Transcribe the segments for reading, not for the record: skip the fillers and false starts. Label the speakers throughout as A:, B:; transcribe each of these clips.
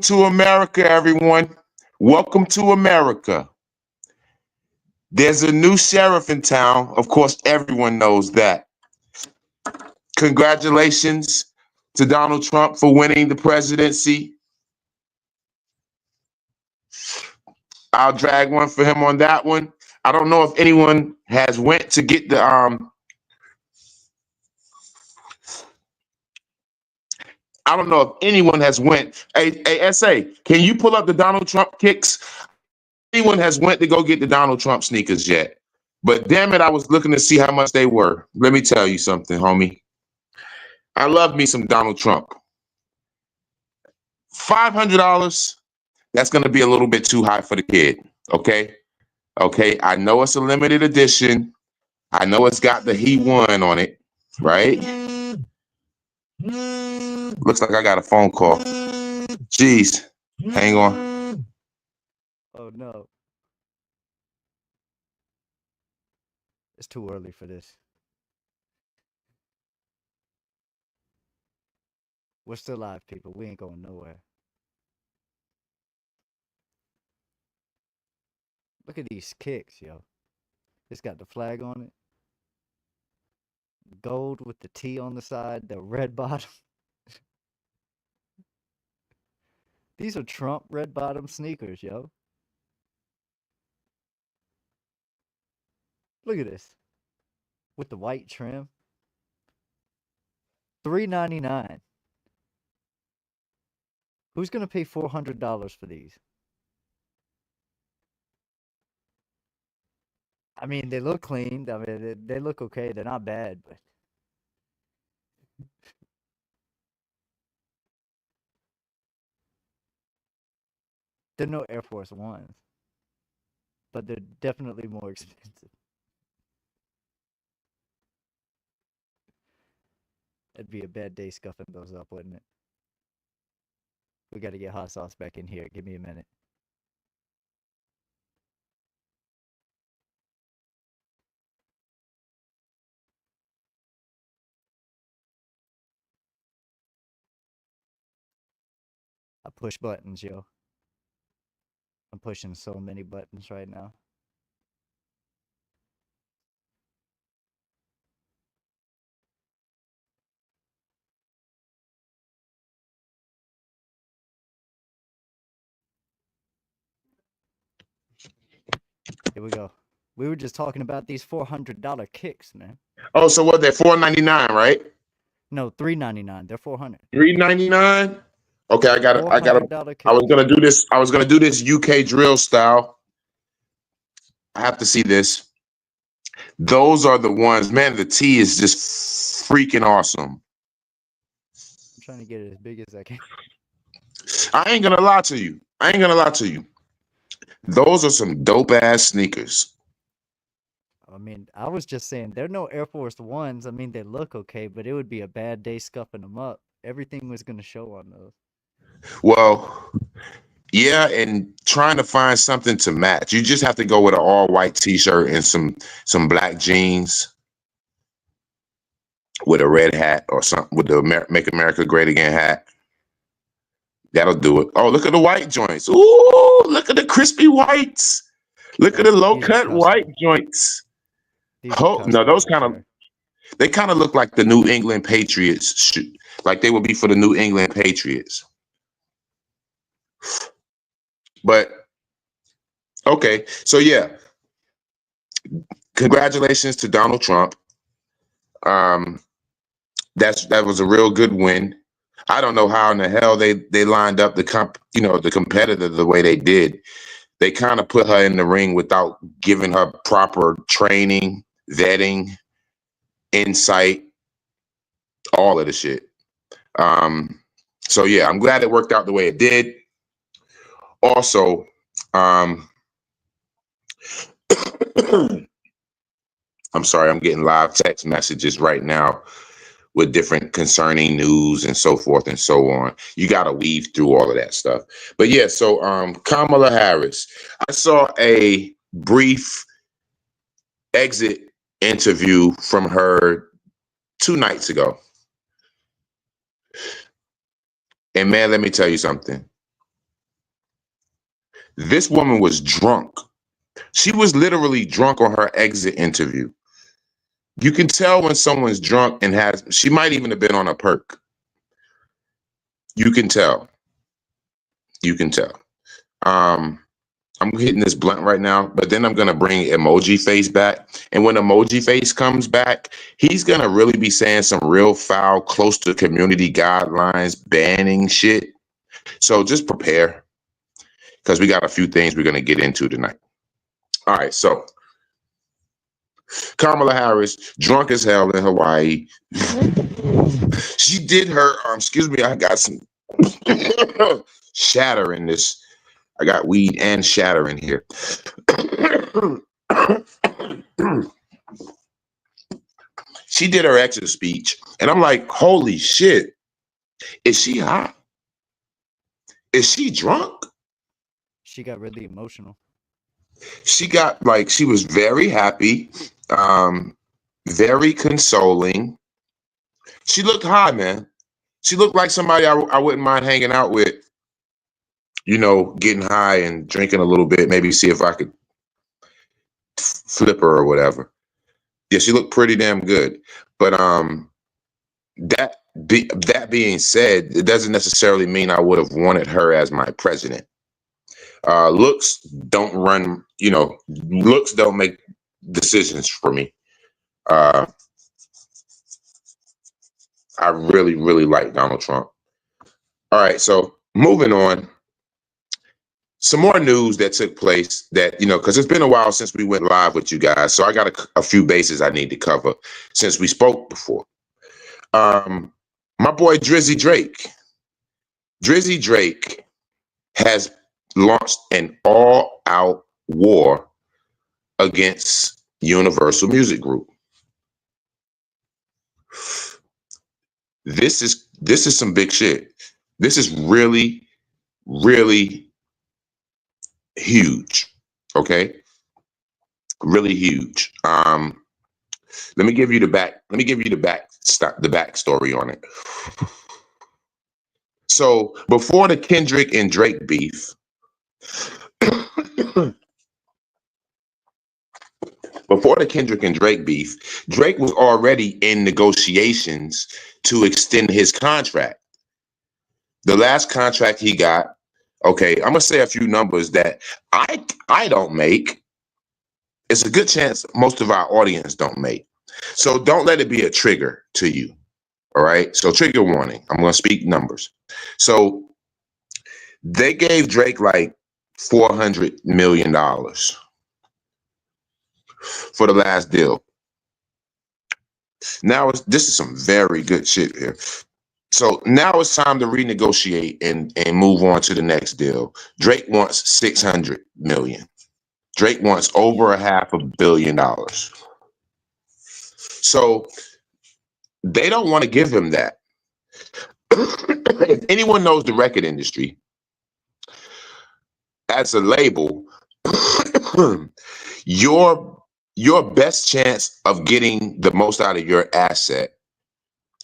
A: to America, everyone. Welcome to America. There's a new sheriff in town. Of course, everyone knows that. Congratulations to Donald Trump for winning the presidency. I'll drag one for him on that one. I don't know if anyone has went to get the I don't know if anyone has went. Hey, SA, can you pull up the Donald Trump kicks? Anyone has went to go get the Donald Trump sneakers yet? But damn it, I was looking to see how much they were. Let me tell you something, homie. I love me some Donald Trump. $500. That's going to be a little bit too high for the kid. Okay. Okay. I know it's a limited edition. I know it's got the he won on it. Right. Looks like I got a phone call. Jeez. Hang on.
B: Oh no. It's too early for this. We're still live, people. We ain't going nowhere. Look at these kicks, yo. It's got the flag on it. Gold with the T on the side, the red bottom. These are Trump red bottom sneakers, yo. Look at this. With the white trim. $3.99. Who's gonna pay $400 for these? I mean, they look clean. I mean, they look okay. They're not bad, but they're no Air Force Ones. But they're definitely more expensive. It'd be a bad day scuffing those up, wouldn't it? We got to get hot sauce back in here. Give me a minute. I push buttons, yo. I'm pushing so many buttons right now. Here we go. We were just talking about these $400 kicks, man.
A: Oh, so what? They're $4.99, right?
B: No, $3.99. They're $400.
A: $3.99. Okay, I got it.
B: $400
A: I was
B: kicks.
A: gonna do this. I was gonna do this UK drill style. I have to see this. Those are the ones, man. The T is just freaking awesome.
B: I'm trying to get it as big as I can.
A: I ain't gonna lie to you. Those are some dope ass sneakers.
B: I mean, I was just saying, they're no Air Force Ones. I mean, they look okay, but it would be a bad day scuffing them up. Everything was going to show on those.
A: Well, yeah, and trying to find something to match. You just have to go with an all white T-shirt and some black jeans with a red hat or something with the Make America Great Again hat. That'll do it. Oh, look at the white joints. Ooh, look at the crispy whites. Look at the low cut white joints. Oh, no, those they kind of look like the New England Patriots, like they would be for the New England Patriots. But okay, so yeah, congratulations to Donald Trump. That was a real good win. I don't know how in the hell they lined up the competitor the way they did. They kind of put her in the ring without giving her proper training, vetting, insight, all of the shit. So yeah, I'm glad it worked out the way it did. Also, I'm sorry, I'm getting live text messages right now with different concerning news and so forth and so on. You got to weave through all of that stuff. But yeah, so Kamala Harris, I saw a brief exit interview from her 2 nights ago. And man, let me tell you something. This woman was drunk. She was literally drunk on her exit interview. You can tell when someone's drunk and she might even have been on a perk. You can tell. You can tell. I'm hitting this blunt right now, but then I'm going to bring Emoji Face back. And when Emoji Face comes back, he's going to really be saying some real foul, close to community guidelines, banning shit. So just prepare, because we got a few things we're going to get into tonight. All right, so Kamala Harris, drunk as hell in Hawaii. She did her, excuse me, I got some shatter in this. I got weed and shatter in here. She did her exit speech, and I'm like, holy shit. Is she hot? Is she drunk?
B: She got really emotional.
A: She was very happy, very consoling. She looked high, man. She looked like somebody I wouldn't mind hanging out with, you know, getting high and drinking a little bit, maybe see if I could flip her or whatever. Yeah, she looked pretty damn good. But that being said, it doesn't necessarily mean I would have wanted her as my president. Looks don't run, you know, looks don't make decisions for me. I really, really like Donald Trump. All right, so moving on. Some more news that took place that, you know, because it's been a while since we went live with you guys. So I got a few bases I need to cover since we spoke before. My boy Drizzy Drake. Drizzy Drake has launched an all-out war against Universal Music Group. This is some big shit. This is really, really huge. Okay, really huge. Let me give you the backstory on it. So before the Kendrick and Drake beef, Drake was already in negotiations to extend his contract. The last contract he got, okay, I'm gonna say a few numbers that I don't make. It's a good chance most of our audience don't make. So don't let it be a trigger to you. All right. So trigger warning. I'm going to speak numbers. So they gave Drake like $400 million for the last deal. Now this is some very good shit here. So now it's time to renegotiate and move on to the next deal. Drake wants 600 million. Drake wants over $500 million. So they don't want to give him that. If anyone knows the record industry, as a label, your best chance of getting the most out of your asset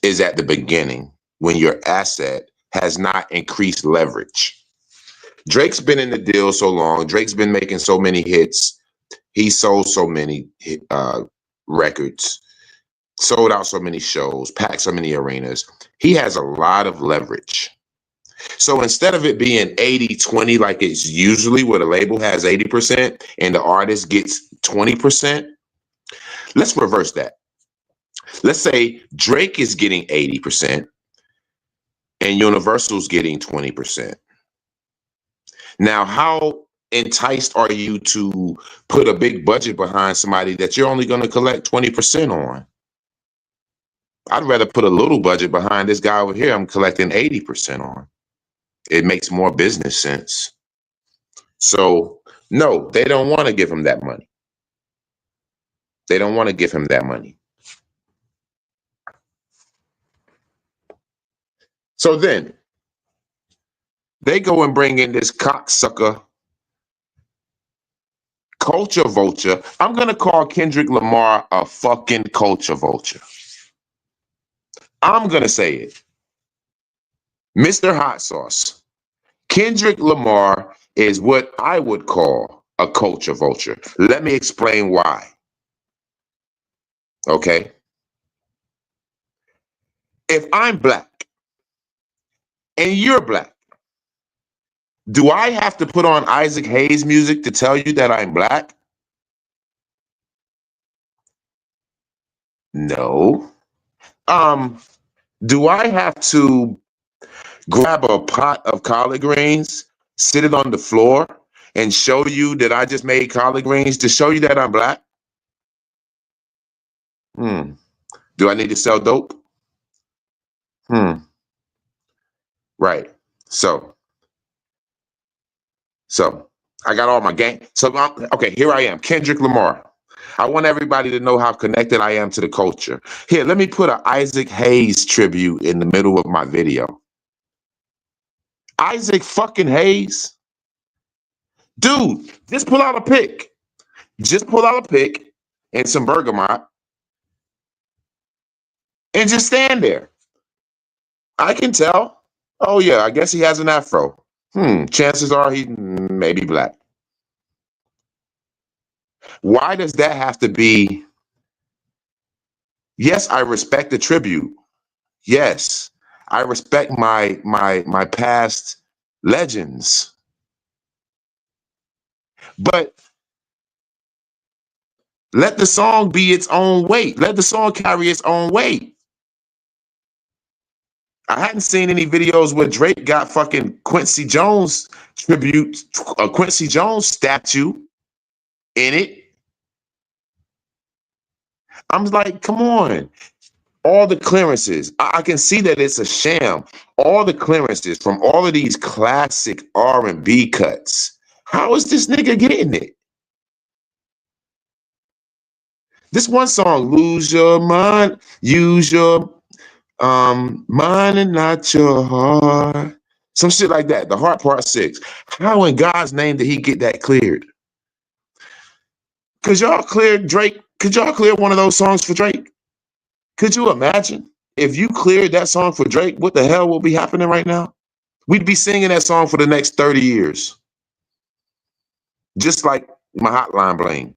A: is at the beginning, when your asset has not increased leverage. Drake's been in the deal so long. Drake's been making so many hits. He sold so many records, sold out so many shows, packed so many arenas. He has a lot of leverage. So instead of it being 80-20, like it's usually where the label has 80% and the artist gets 20%, let's reverse that. Let's say Drake is getting 80% and Universal's getting 20%. Now, how enticed are you to put a big budget behind somebody that you're only going to collect 20% on? I'd rather put a little budget behind this guy over here I'm collecting 80% on. It makes more business sense. So, no, they don't want to give him that money. They don't want to give him that money. So then, they go and bring in this cocksucker, culture vulture. I'm going to call Kendrick Lamar a fucking culture vulture. I'm going to say it. Mr. Hot Sauce. Kendrick Lamar is what I would call a culture vulture. Let me explain why. Okay. If I'm black and you're black, do I have to put on Isaac Hayes music to tell you that I'm black? No. Do I have to grab a pot of collard greens, sit it on the floor, and show you that I just made collard greens to show you that I'm black? Hmm. Do I need to sell dope? Hmm. Right. So I got all my gang. So okay, here I am, Kendrick Lamar. I want everybody to know how connected I am to the culture. Here, let me put an Isaac Hayes tribute in the middle of my video. Isaac fucking Hayes? Dude, just pull out a pic. Just pull out a pic and some bergamot and just stand there. I can tell. Oh yeah, I guess he has an afro. Chances are he may be black. Why does that have to be? Yes, I respect the tribute. Yes, I respect my past legends. But let the song be its own weight. Let the song carry its own weight. I hadn't seen any videos where Drake got fucking Quincy Jones tribute, a Quincy Jones statue in it. I'm like, come on. All the clearances, I can see that it's a sham. All the clearances from all of these classic R&B cuts. How is this nigga getting it? This one song, Lose Your Mind, Use Your mind and not your heart. Some shit like that. The Heart Part 6. How in God's name did he get that cleared? Could y'all clear Drake? Could y'all clear one of those songs for Drake? Could you imagine if you cleared that song for Drake, what the hell will be happening right now? We'd be singing that song for the next 30 years. Just like my hotline bling.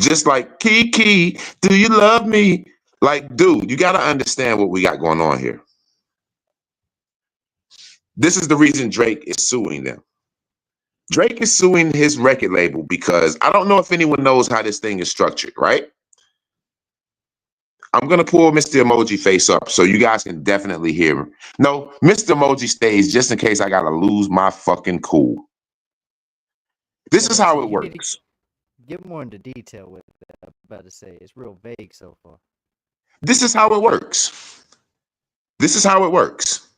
A: Just like Kiki, do you love me? Like, dude, you got to understand what we got going on here. This is the reason Drake is suing them. Drake is suing his record label because I don't know if anyone knows how this thing is structured, right? I'm going to pull Mr. Emoji face up so you guys can definitely hear him. No, Mr. Emoji stays just in case I got to lose my fucking cool. This is how it works.
B: Get more into detail with it. I'm about to say it's real vague so far.
A: This is how it works. This is how it works.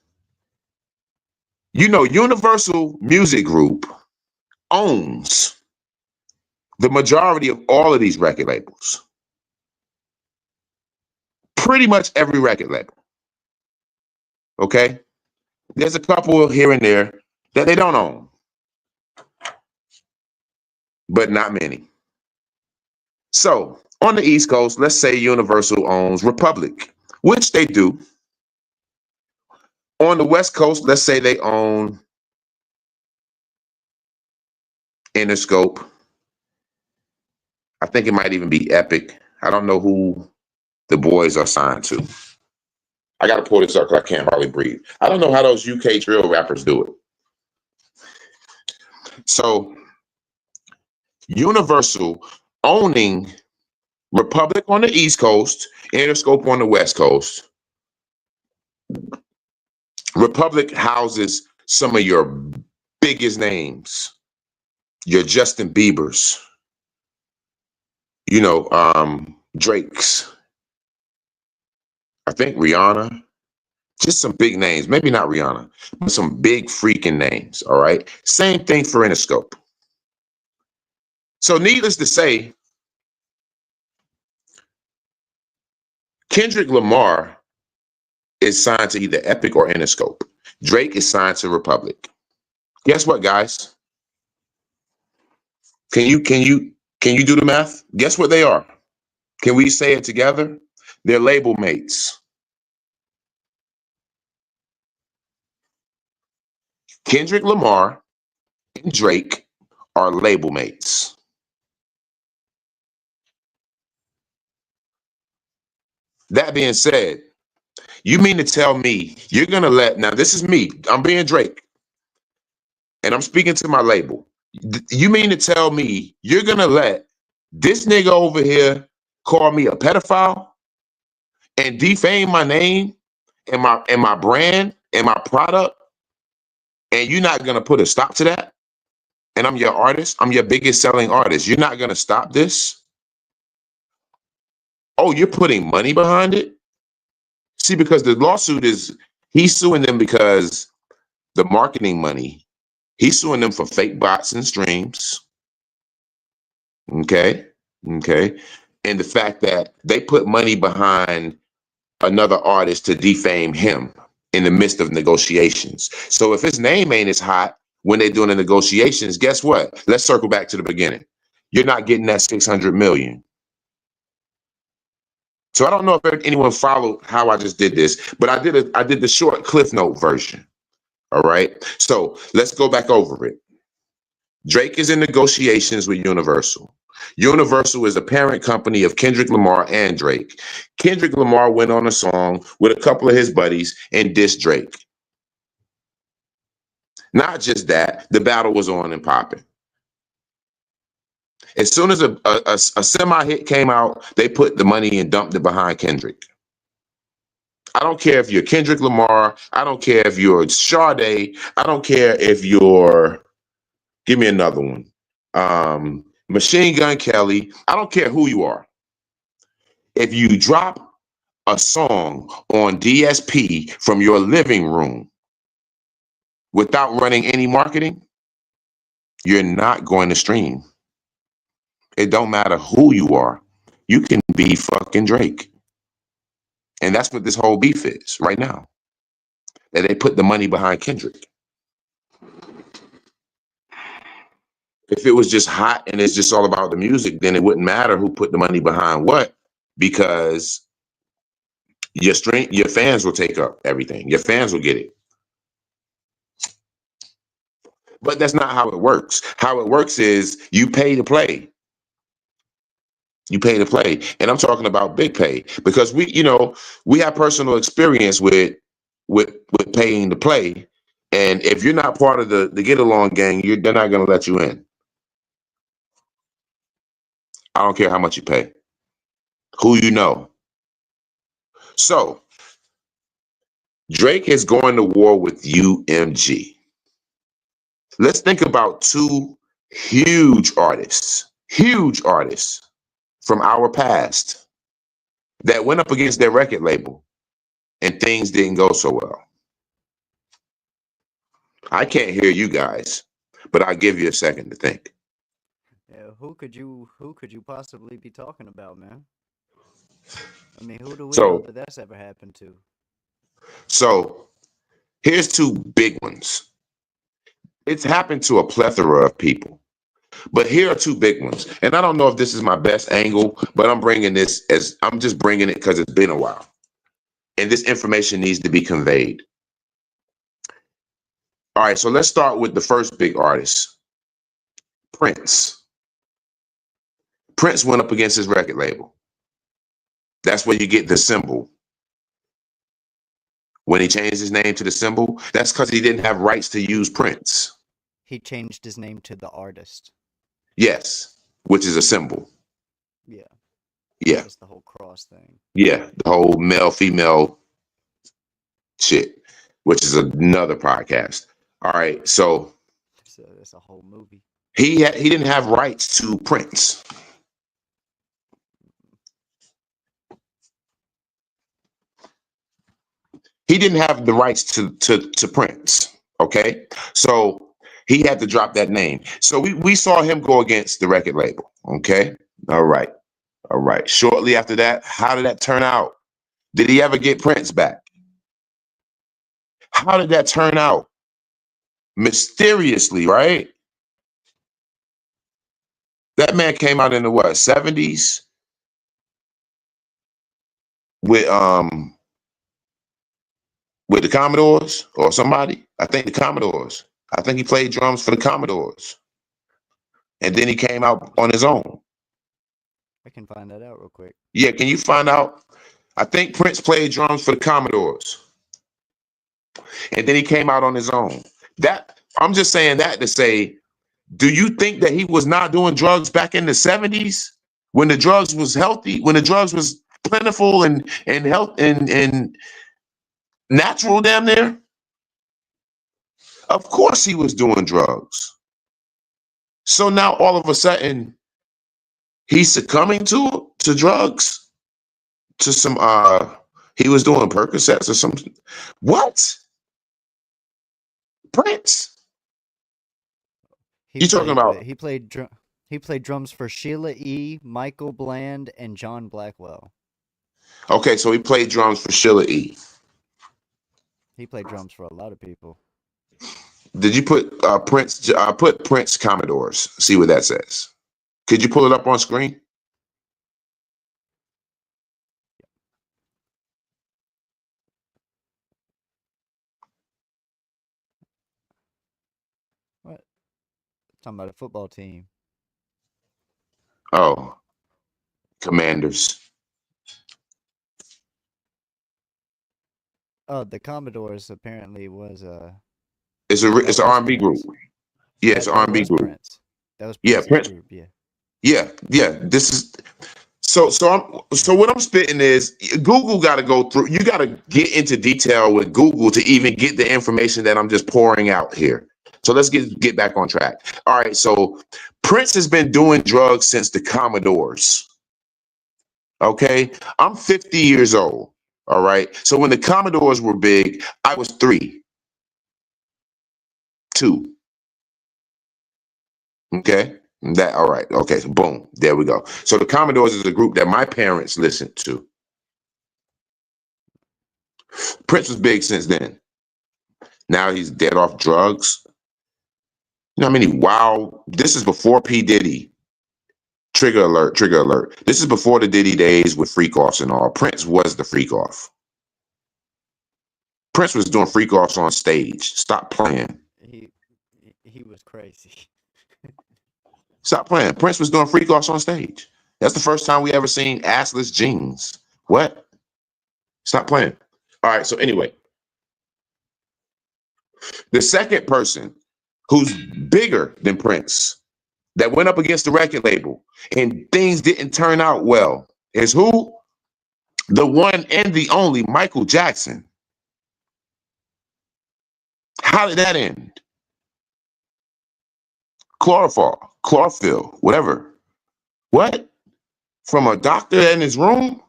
A: You know, Universal Music Group owns the majority of all of these record labels. Pretty much every record label. Okay? There's a couple here and there that they don't own, but not many. So on the East Coast, let's say Universal owns Republic, which they do. On the West Coast, let's say they own Interscope. I think it might even be Epic. I don't know who the boys are signed to. I got to pull this up because I can't hardly breathe. I don't know how those UK drill rappers do it. So Universal owning Republic on the East Coast, Interscope on the West Coast. Republic houses some of your biggest names, your Justin Biebers, you know, Drake's, I think Rihanna, just some big names, maybe not Rihanna, but some big freaking names, all right? Same thing for Interscope. So needless to say, Kendrick Lamar is signed to either Epic or Interscope. Drake is signed to Republic. Guess what, guys? Can you do the math? Guess what they are? Can we say it together? They're label mates. Kendrick Lamar and Drake are label mates. That being said, you mean to tell me you're going to let, now this is me, I'm being Drake, and I'm speaking to my label. You mean to tell me you're going to let this nigga over here call me a pedophile and defame my name and my brand and my product, and you're not going to put a stop to that? And I'm your artist. I'm your biggest selling artist. You're not going to stop this? Oh, you're putting money behind it? See, because the lawsuit is, he's suing them because the marketing money, he's suing them for fake bots and streams. Okay. Okay. And the fact that they put money behind another artist to defame him in the midst of negotiations. So if his name ain't as hot when they're doing the negotiations, guess what? Let's circle back to the beginning. You're not getting that 600 million. So I don't know if anyone followed how I just did this, but I did the short Cliff Note version. All right. So let's go back over it. Drake is in negotiations with Universal. Universal is a parent company of Kendrick Lamar and Drake. Kendrick Lamar went on a song with a couple of his buddies and dissed Drake. Not just that, the battle was on and popping. As soon as a semi-hit came out, they put the money and dumped it behind Kendrick. I don't care if you're Kendrick Lamar. I don't care if you're Sade. I don't care if you're, give me another one, Machine Gun Kelly. I don't care who you are. If you drop a song on DSP from your living room without running any marketing, you're not going to stream. It don't matter who you are. You can be fucking Drake. And that's what this whole beef is right now. That they put the money behind Kendrick. If it was just hot and it's just all about the music, then it wouldn't matter who put the money behind what, because your fans will take up everything. Your fans will get it. But that's not how it works. How it works is you pay to play. You pay to play. And I'm talking about big pay, because we have personal experience with paying to play. And if you're not part of the get along gang, they're not going to let you in. I don't care how much you pay, who you know. So Drake is going to war with UMG. Let's think about two huge artists from our past that went up against their record label and things didn't go so well. I can't hear you guys, but I'll give you a second to think.
B: Yeah, who could you possibly be talking about, man? I mean, who do we know
A: So,
B: that that's ever happened to?
A: so here's two big ones. It's happened to a plethora of people, but here are two big ones. And I don't know if this is my best angle, but I'm just bringing it because it's been a while. And this information needs to be conveyed. All right, so let's start with the first big artist, Prince. Prince went up against his record label. That's where you get the symbol. When he changed his name to the symbol, that's because he didn't have rights to use Prince.
B: He changed his name to the artist.
A: Yes, which is a symbol.
B: Yeah.
A: Yeah.
B: That's the whole cross thing.
A: Yeah, the whole male-female shit, which is another podcast. All right, so
B: it's a whole movie.
A: He didn't have rights to Prince. He didn't have the rights to Prince. Okay, so he had to drop that name. So we saw him go against the record label. Okay, all right. Shortly after that, how did that turn out? Did he ever get Prince back? How did that turn out? Mysteriously, right? That man came out in the what, 70s with the Commodores or somebody. I think the Commodores. I think he played drums for the Commodores, and then he came out on his own.
B: I can find that out real quick.
A: Yeah, can you find out? I think Prince played drums for the Commodores, and then he came out on his own. That I'm just saying that to say, do you think that he was not doing drugs back in the 70s when the drugs was healthy, when the drugs was plentiful and health and natural damn near? Of course he was doing drugs. So now all of a sudden he's succumbing to drugs, to some he was doing Percocets or something. What? Prince?
B: He
A: You talking
B: played
A: about?
B: he played drums for Sheila E., Michael Bland, and John Blackwell.
A: Okay, so he played drums for Sheila E.
B: He played drums for a lot of people.
A: Did you put Prince? Put Prince Commodores. See what that says. Could you pull it up on screen?
B: What? Talking about a football team.
A: Oh, Commanders.
B: Oh, the Commodores apparently was
A: It's
B: that
A: an
B: was
A: R&B group.
B: Prince.
A: Yeah, it's an
B: That
A: R&B
B: was
A: group.
B: Prince. That was
A: Yeah,
B: Prince's
A: Prince.
B: group. Yeah.
A: Yeah. This is so what I'm spitting is Google got to go through. You got to get into detail with Google to even get the information that I'm just pouring out here. So let's get back on track. All right. So Prince has been doing drugs since the Commodores. Okay. I'm 50 years old. All right. So when the Commodores were big, I was 3, 2. Okay. That all right. Okay. So boom. There we go. So the Commodores is a group that my parents listened to. Prince was big since then. Now he's dead off drugs. You know how many wow, this is before P. Diddy. Trigger alert, trigger alert. This is before the Diddy days with freak offs and all. Prince was the freak off. Prince was doing freak offs on stage. Stop playing.
B: He was crazy.
A: Stop playing. Prince was doing freak offs on stage. That's the first time we ever seen assless jeans. What? Stop playing. All right, so anyway. The second person who's bigger than Prince that went up against the record label and things didn't turn out well is who? The one and the only Michael Jackson. How did that end? Chlorophyll, whatever. What? From a doctor in his room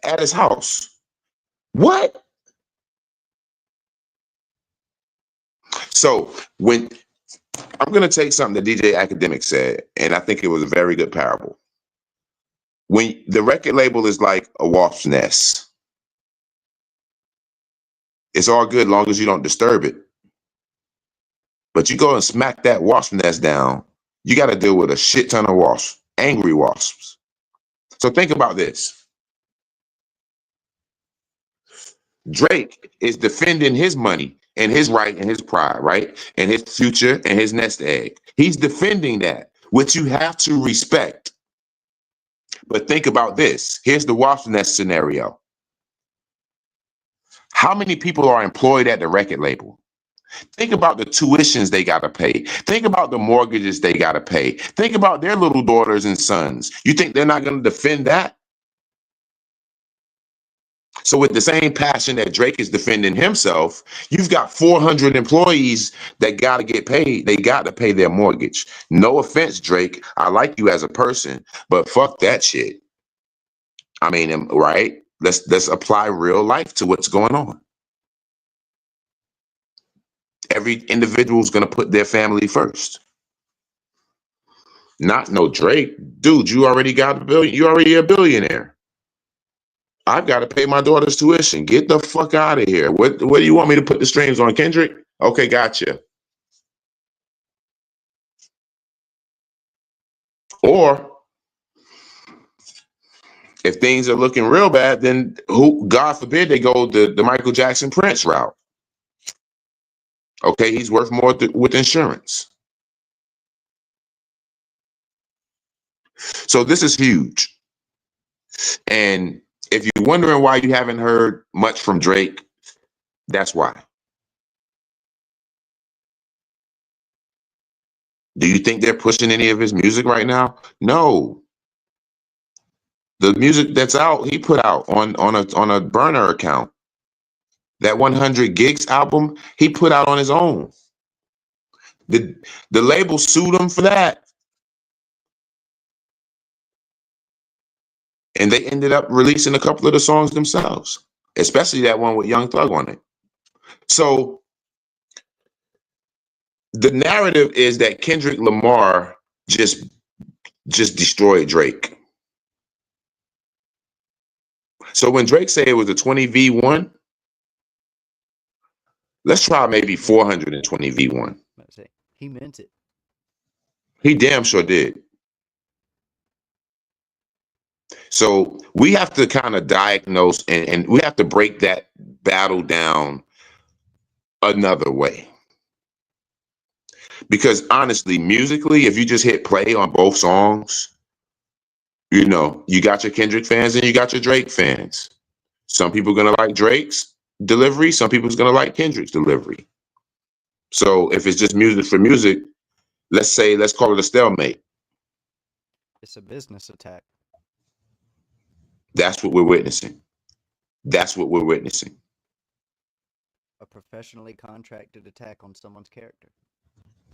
A: at his house. What? So when I'm going to take something that DJ Academic said, and I think it was a very good parable. When the record label is like a wasp's nest, it's all good long as you don't disturb it. But you go and smack that wasp nest down, you got to deal with a shit ton of wasps, angry wasps. So think about this. Drake is defending his money and his right and his pride, right? And his future and his nest egg. He's defending that, which you have to respect. But think about this. Here's the wasp nest scenario. How many people are employed at the record label? Think about the tuitions they got to pay. Think about the mortgages they got to pay. Think about their little daughters and sons. You think they're not going to defend that? So with the same passion that Drake is defending himself, you've got 400 employees that got to get paid. They got to pay their mortgage. No offense, Drake. I like you as a person, but fuck that shit. I mean, right? Let's apply real life to what's going on. Every individual is going to put their family first. Not no Drake. Dude, you already got $1 billion. You're already a billionaire. I've got to pay my daughter's tuition. Get the fuck out of here. What do you want me to put the streams on, Kendrick? Okay, gotcha. Or if things are looking real bad, then God forbid they go the Michael Jackson Prince route. Okay, he's worth more with insurance. So this is huge. And if you're wondering why you haven't heard much from Drake, that's why. Do you think they're pushing any of his music right now? No. The music that's out, he put out on a burner account. That 100 Gigs album, he put out on his own. The the label sued him for that, and they ended up releasing a couple of the songs themselves, especially that one with Young Thug on it. So the narrative is that Kendrick Lamar just destroyed Drake. So when Drake said it was a 20v1, let's try maybe 420v1.
B: He meant it.
A: He damn sure did. So we have to kind of diagnose and we have to break that battle down another way. Because honestly, musically, if you just hit play on both songs, you know, you got your Kendrick fans and you got your Drake fans. Some people are going to like Drake's delivery. Some people's going to like Kendrick's delivery. So if it's just music for music, let's call it a stalemate.
B: It's a business attack.
A: That's what we're witnessing. That's what we're witnessing.
B: A professionally contracted attack on someone's character.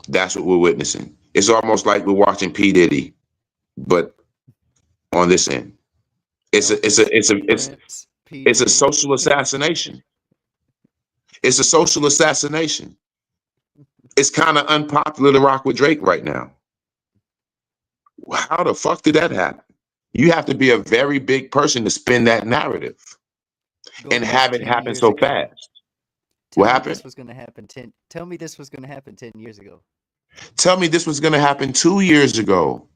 A: That's what we're witnessing. It's almost like we're watching P. Diddy, but on this end. It's a social assassination. It's a social assassination. It's kind of unpopular to rock with Drake right now. How the fuck did that happen? You have to be a very big person to spin that narrative and have it happen so fast. What happened?
B: This was going to happen Tell me this was going to happen 10 years ago.
A: Tell me this was going to happen 2 years ago.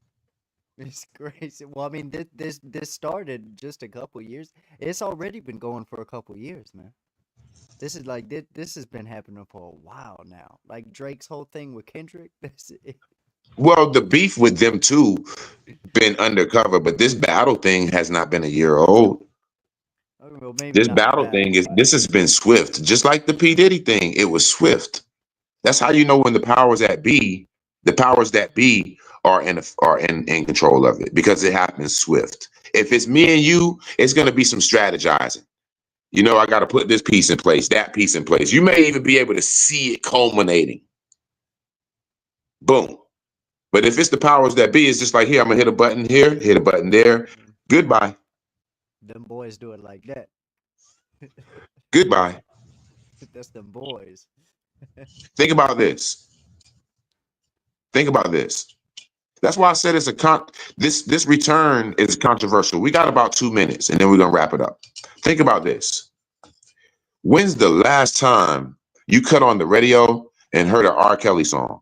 B: It's crazy. Well, I mean, this started just a couple years. It's already been going for a couple years, man. This is like this has been happening for a while now. Like Drake's whole thing with Kendrick.
A: Well, the beef with them too been undercover, but this battle thing has not been a year old.
B: Well, maybe
A: this battle thing this has been swift, just like the P. Diddy thing. It was swift. That's how you know when the powers that be are in control of it, because it happens swift. If it's me and you, it's going to be some strategizing. You know, I got to put this piece in place, that piece in place. You may even be able to see it culminating. Boom. But if it's the powers that be, it's just like, here, I'm going to hit a button here, hit a button there. Goodbye.
B: Them boys do it like that.
A: Goodbye.
B: That's them boys.
A: Think about this. Think about this. That's why I said it's this return is controversial. We got about 2 minutes and then we're going to wrap it up. Think about this. When's the last time you cut on the radio and heard an R. Kelly song?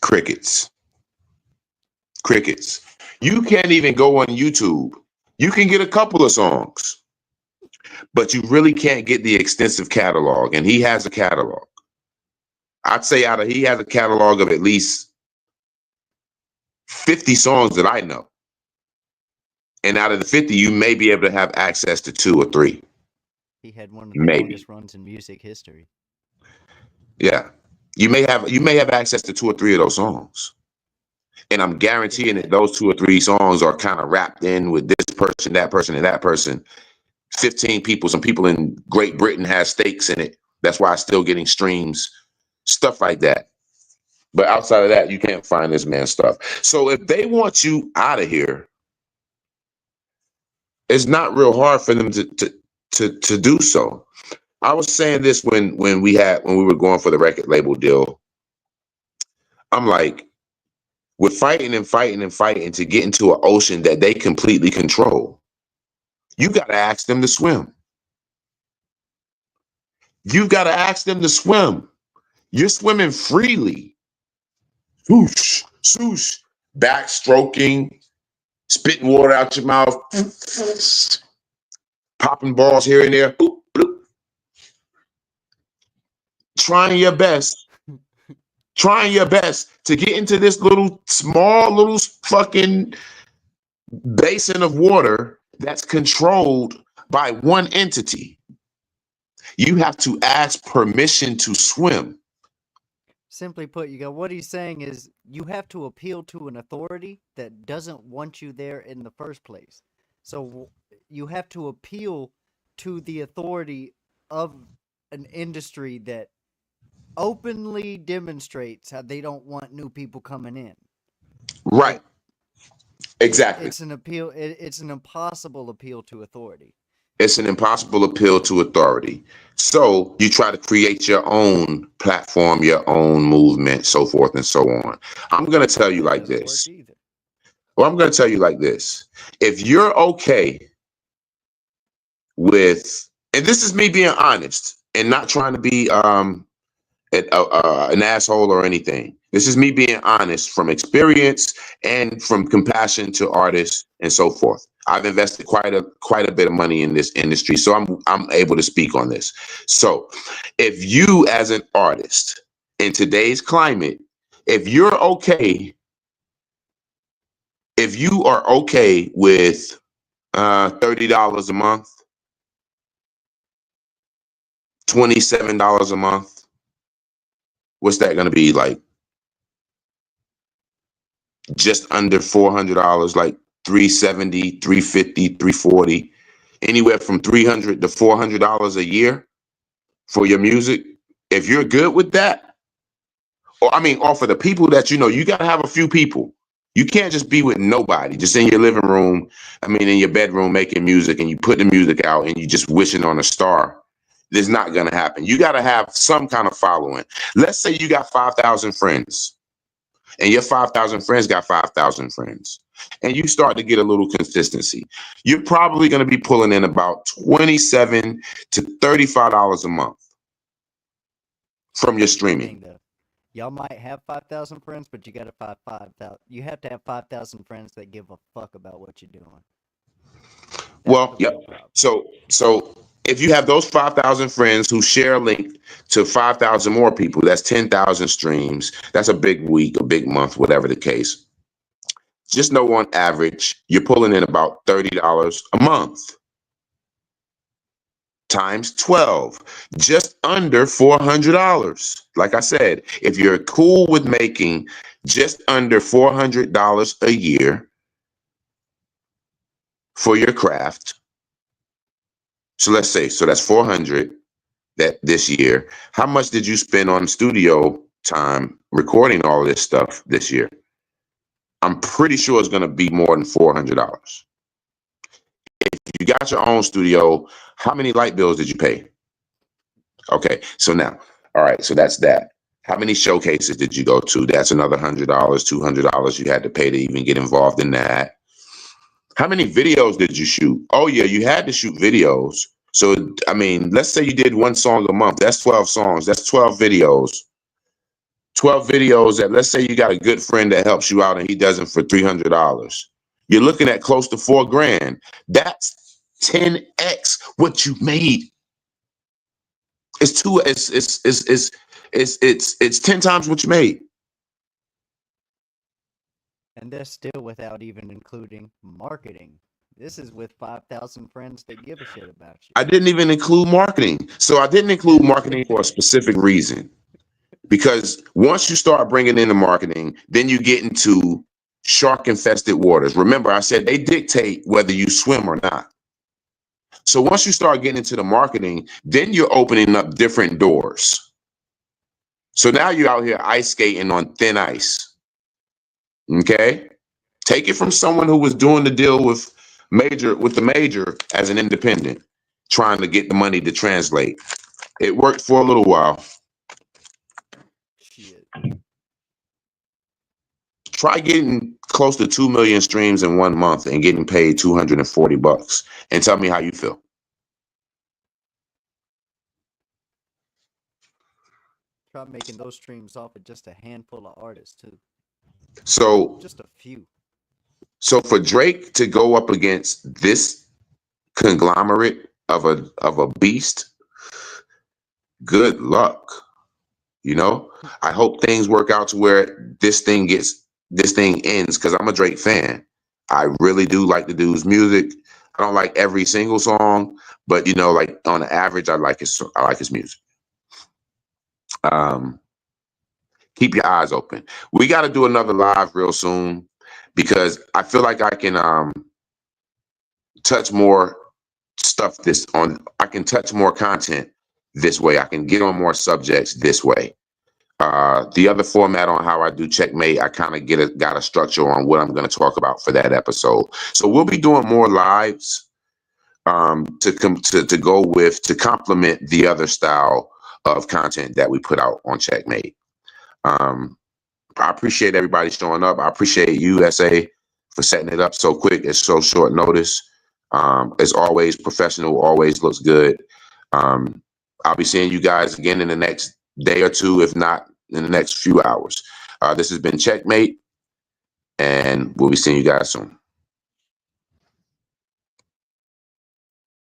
A: Crickets. Crickets. You can't even go on YouTube. You can get a couple of songs, but you really can't get the extensive catalog. And he has a catalog. I'd say he has a catalog of at least 50 songs that I know. And out of the 50, you may be able to have access to 2 or 3.
B: He had one of the longest runs in music history.
A: Yeah. You may have access to 2 or 3 of those songs. And I'm guaranteeing that those 2 or 3 songs are kind of wrapped in with this person, that person, and that person. 15 people. Some people in Great Britain have stakes in it. That's why it's still getting streams. Stuff like that. But outside of that, you can't find this man's stuff. So if they want you out of here, it's not real hard for them to do so. I was saying this when we were going for the record label deal. I'm like, we're fighting and fighting and fighting to get into an ocean that they completely control. You got to ask them to swim. You've got to ask them to swim. You're swimming freely. Swoosh, swoosh, backstroking, spitting water out your mouth, popping balls here and there. Boop, boop. trying your best, trying your best to get into this little small little fucking basin of water that's controlled by one entity. You have to ask permission to swim.
B: Simply put, you go, what he's saying is you have to appeal to an authority that doesn't want you there in the first place. So you have to appeal to the authority of an industry that openly demonstrates how they don't want new people coming in.
A: Right.
B: So
A: Exactly.
B: it's an appeal. It's an impossible appeal to authority.
A: It's an impossible appeal to authority. So you try to create your own platform, your own movement, so forth and so on. I'm going to tell you
B: That
A: like
B: doesn't work
A: this.
B: either.
A: Well, I'm going to tell you like this. If you're okay with, and this is me being honest and not trying to be an asshole or anything. This is me being honest from experience and from compassion to artists and so forth. I've invested quite a bit of money in this industry, so I'm able to speak on this. So, if you as an artist in today's climate, if you're okay, if you are okay with $30 a month, $27 a month, what's that going to be like? Just under $400, like 370, 350, 340, anywhere from $300 to $400 a year for your music. If you're good with that, or I mean, or for the people that you got to have a few people. You can't just be with nobody, just in your living room. I mean, in your bedroom making music, and you put the music out, and you just wishing on a star. It's not gonna happen. You got to have some kind of following. Let's say you got 5,000 friends. And your 5,000 friends got 5,000 friends, and you start to get a little consistency. You're probably going to be pulling in about $27 to $35 a month from your streaming.
B: Y'all might have 5,000 friends, but you got to find 5,000. You have to have 5,000 friends that give a fuck about what you're doing.
A: Well, yep. So if you have those 5,000 friends who share a link to 5,000 more people, that's 10,000 streams. That's a big week, a big month, whatever the case. Just know on average, you're pulling in about $30 a month. Times 12, just under $400. Like I said, if you're cool with making just under $400 a year for your craft, so let's say, so that's 400 that this year. How much did you spend on studio time recording all this stuff this year? I'm pretty sure it's going to be more than $400. If you got your own studio, how many light bills did you pay? Okay, so now, all right, so that's that. How many showcases did you go to? That's another $100, $200 you had to pay to even get involved in that. How many videos did you shoot? Oh yeah, you had to shoot videos. So I mean, let's say you did one song a month. That's 12 songs. That's 12 videos. 12 videos that, let's say you got a good friend that helps you out and he does it for $300. You're looking at close to $4,000. That's 10x what you made. It's 10 times what you made.
B: And that's still without even including marketing. This is with 5,000 friends that give a shit about you.
A: I didn't even include marketing. So I didn't include marketing for a specific reason. Because once you start bringing in the marketing, then you get into shark infested waters. Remember, I said they dictate whether you swim or not. So once you start getting into the marketing, then you're opening up different doors. So now you're out here ice skating on thin ice. Okay? Take it from someone who was doing the deal with the major as an independent, trying to get the money to translate. It worked for a little while.
B: Shit.
A: Try getting close to 2 million streams in 1 month and getting paid $240 and tell me how you feel.
B: Try making those streams off of just a handful of artists too.
A: So
B: just a few.
A: So for Drake to go up against this conglomerate of a beast, good luck. You know, I hope things work out to where this thing ends, because I'm a Drake fan. I really do like the dude's music. I don't like every single song, but you know, like on the average, I like his music. Keep your eyes open. We got to do another live real soon, because I feel like I can touch more stuff I can touch more content this way. I can get on more subjects this way. The other format on how I do Checkmate, I kind of got a structure on what I'm going to talk about for that episode. So we'll be doing more lives to go with, to complement the other style of content that we put out on Checkmate. I appreciate everybody showing up. I appreciate you, SA, for setting it up so quick. It's so short notice. As always, professional, always looks good. I'll be seeing you guys again in the next day or two, if not in the next few hours. This has been Checkmate, and we'll be seeing you guys soon.